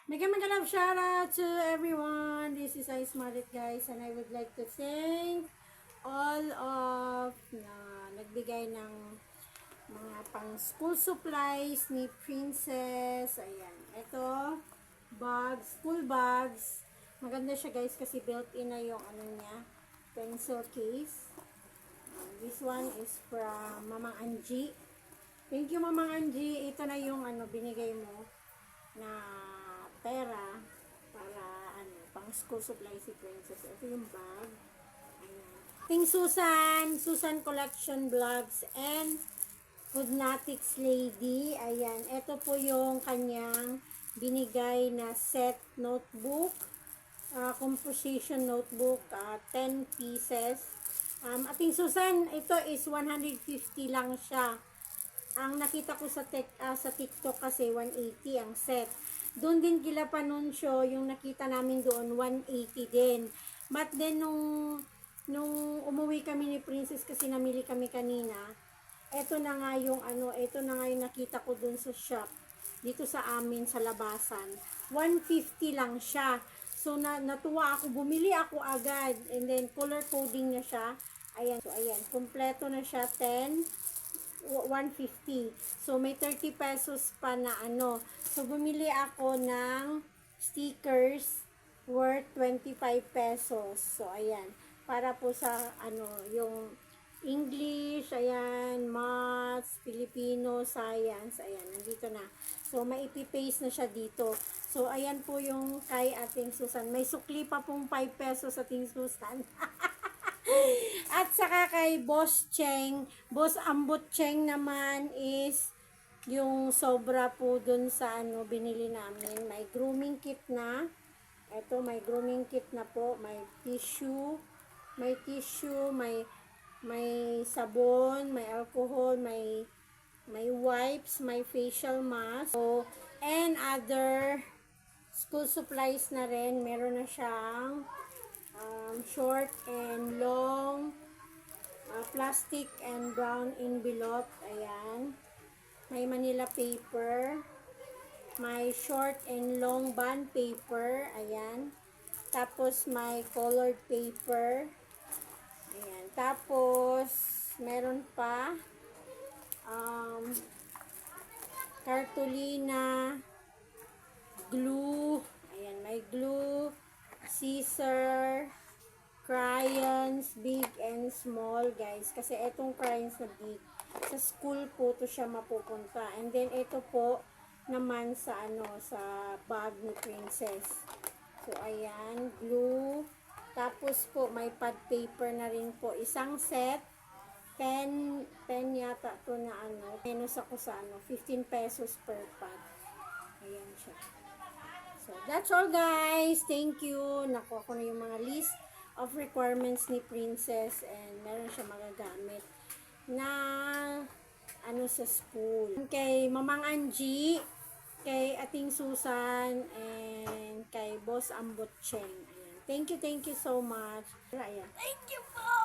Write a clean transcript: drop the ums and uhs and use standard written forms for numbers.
Mega love shout out to everyone. This is Ice Marit, guys, and I would like to thank all of na nagbigay ng mga pang school supplies ni Princess. Ayan. Ito, bags, school bags. Maganda siya, guys, kasi built-in na yung ano niya, pencil case. This one is from Mamang Angie. Thank you, Mamang Angie. Ito na yung ano binigay mo na pera para ano, pang school supply si Princess. Ito yung bag. Ayan. Ting Susan Collection Vlogs and Foodnatics Lady. Ayan. Ito po yung kanyang binigay na set notebook. Composition notebook. 10 pieces. Ating Susan, ito is 150 lang siya. Ang nakita ko sa TikTok kasi 180 ang set. Doon din kila Panunsyo, yung nakita namin doon 180 din. But then nung umuwi kami ni Princess kasi namili kami kanina, eto na nga yung ano, eto na nga yung nakita ko doon sa shop dito sa amin sa labasan. 150 lang siya. So natuwa ako, bumili ako agad and then color coding na siya. Ayan, so ayan, kompleto na siya 150. So, may 30 pesos pa na ano. So, bumili ako ng stickers worth 25 pesos. So, ayan. Para po sa, ano, yung English, ayan, Maths, Filipino, Science, ayan, nandito na. So, maipipaste na siya dito. So, ayan po yung kay ating Susan. May sukli pa pong 5 pesos ating Susan. At saka kay Boss Cheng, Boss Ambot Cheng naman is yung sobra po dun sa ano binili namin. May grooming kit na. Ito, may grooming kit na po. May tissue, may sabon, may alcohol, may wipes, may facial mask. So, and other school supplies na rin. Meron na siyang short and long plastic and brown envelope. Ayan. May Manila paper. May short and long bond paper. Ayan. Tapos may colored paper. Ayan. Tapos meron pa cartolina, glue. Ayan. May glue, scissor, crayons, big and small, guys. Kasi etong crayons na big, sa school po to siya mapupunta. And then, ito po naman sa ano, sa bag ni Princess. So, ayan, glue. Tapos po, may pad paper na rin po. Isang set, 10 yata to na ano. Menos ako sa ano, 15 pesos per pad. Ayan siya. So, that's all, guys. Thank you. Nakuha ko na yung mga list of requirements ni Princess and meron siya magagamit na ano sa school. Kay Mamang Angie, kay ating Susan, and kay Boss Ambot Cheng. Ayan. Thank you so much. Ayan. Thank you po!